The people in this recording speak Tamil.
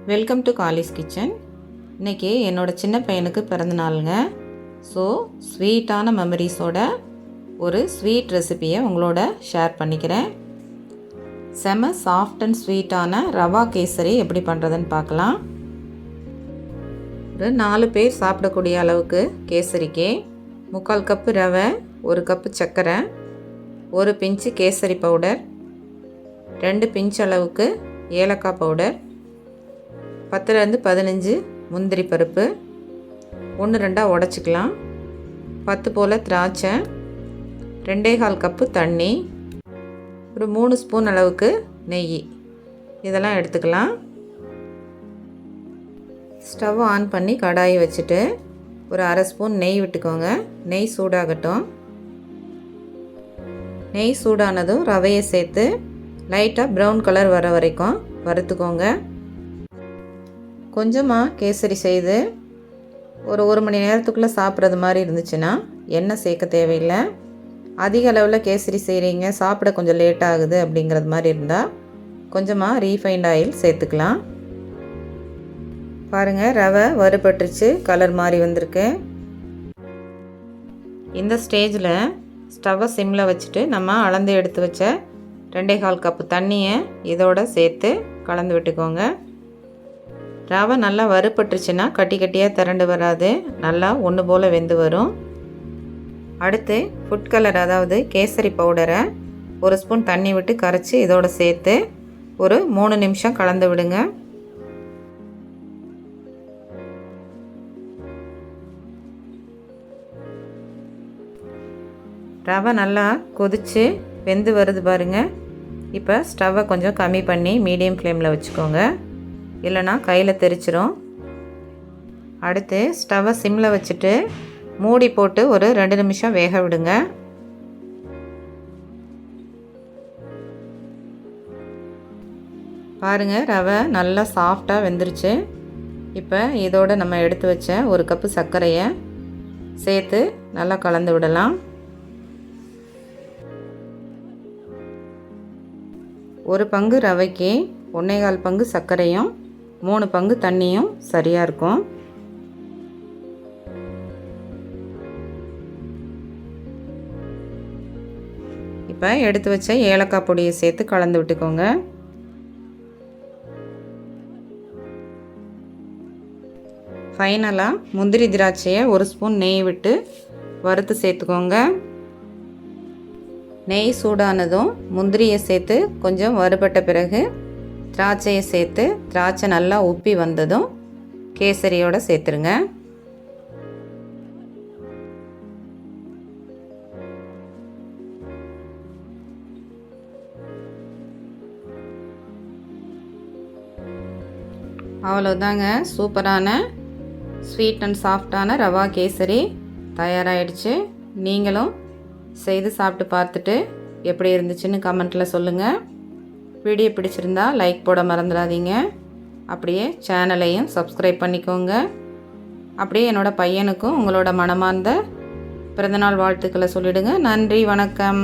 Welcome to Kallis kitchen. இன்றைக்கி என்னோடய சின்ன பையனுக்கு பிறந்த நாளுங்க. ஸோ ஸ்வீட்டான மெமரிஸோட ஒரு ஸ்வீட் ரெசிபியை உங்களோட ஷேர் பண்ணிக்கிறேன். செம சாஃப்ட் அண்ட் ஸ்வீட்டான ரவா கேசரி எப்படி பண்ணுறதுன்னு பார்க்கலாம். ஒரு 4 பேர் சாப்பிடக்கூடிய அளவுக்கு கேசரிக்கு 3/4 கப்பு ரவை, 1 கப்பு சர்க்கரை, 1 பிஞ்சு கேசரி பவுடர், 2 பிஞ்ச் அளவுக்கு ஏலக்காய் பவுடர், 10 15 முந்திரி பருப்பு 1-2 உடச்சிக்கலாம், 10 போல் திராட்சை, 2.25 கப்பு தண்ணி, ஒரு 3 ஸ்பூன் அளவுக்கு நெய், இதெல்லாம் எடுத்துக்கலாம். ஸ்டவ் ஆன் பண்ணி கடாயை வச்சுட்டு ஒரு 1/2 ஸ்பூன் நெய் விட்டுக்கோங்க. நெய் சூடாகட்டும். நெய் சூடானதும் ரவையை சேர்த்து லைட்டாக ப்ரௌன் கலர் வர வரைக்கும் வறுத்துக்கோங்க. கொஞ்சமாக கேசரி செய்து ஒரு 1 மணி நேரத்துக்குள்ளே சாப்பிட்றது மாதிரி இருந்துச்சுன்னா எண்ணெய் சேர்க்க தேவையில்லை. அதிக அளவில் கேசரி செய்கிறீங்க, சாப்பிட கொஞ்சம் லேட் ஆகுது அப்படிங்கிறது மாதிரி இருந்தால் கொஞ்சமாக ரீஃபைண்ட் ஆயில் சேர்த்துக்கலாம். பாருங்கள், ரவை வறுபட்டுருச்சு, கலர் மாதிரி வந்திருக்கு. இந்த ஸ்டேஜில் ஸ்டவ்வை சிம்மில் வச்சுட்டு நம்ம அளந்து எடுத்து வச்ச 2.25 கப்பு தண்ணியை இதோட சேர்த்து கலந்து விட்டுக்கோங்க. ரவை நல்லா வறுபட்டுருச்சுன்னா கட்டி கட்டியாக திரண்டு வராது, நல்லா ஒன்று போல் வெந்து வரும். அடுத்து ஃபுட் கலர், அதாவது கேசரி பவுடரை 1 ஸ்பூன் தண்ணி விட்டு கரைச்சி இதோட சேர்த்து ஒரு 3 நிமிஷம் கலந்து விடுங்க. ரவை நல்லா கொதித்து வெந்து வருது பாருங்கள். இப்போ ஸ்டவ்வை கொஞ்சம் கம்மி பண்ணி மீடியம் ஃப்ளேமில் வச்சுக்கோங்க, இல்லைனா கையில் தெரிச்சிரும். அடுத்து ஸ்டவ்வை சிம்மில் வச்சுட்டு மூடி போட்டு ஒரு 2 நிமிஷம் வேக விடுங்க. பாருங்கள், ரவை நல்லா சாஃப்டாக வெந்துருச்சு. இப்போ இதோட நம்ம எடுத்து வச்ச 1 கப்பு சர்க்கரையை சேர்த்து நல்லா கலந்து விடலாம். 1 பங்கு ரவைக்கு 1.25 பங்கு சர்க்கரையும் 3 பங்கு தண்ணியும் சரியாக இருக்கும். இப்போ எடுத்து வச்ச ஏலக்காய் பொடியை சேர்த்து கலந்து விட்டுக்கோங்க. ஃபைனலாக முந்திரி திராட்சையை 1 ஸ்பூன் நெய் விட்டு வறுத்து சேர்த்துக்கோங்க. நெய் சூடானதும் முந்திரியை சேர்த்து கொஞ்சம் வறுபட்ட பிறகு திராட்சையை சேர்த்து திராட்சை நல்லா உப்பி வந்ததும் கேசரியோடு சேர்த்துருங்க. அவ்வளோதாங்க, சூப்பரான ஸ்வீட் அண்ட் சாஃப்டான ரவா கேசரி தயாராகிடுச்சு. நீங்களும் செய்து சாப்பிட்டு பார்த்துட்டு எப்படி இருந்துச்சுன்னு கமெண்ட்டில் சொல்லுங்கள். வீடியோ பிடிச்சிருந்தா லைக் போட மறந்துடாதீங்க. அப்படியே சேனலையும் சப்ஸ்கிரைப் பண்ணிக்கோங்க. அப்படியே என்னோடய பையனுக்கும் உங்களோட மனமார்ந்த பிறந்தநாள் வாழ்த்துக்களை சொல்லிவிடுங்க. நன்றி, வணக்கம்.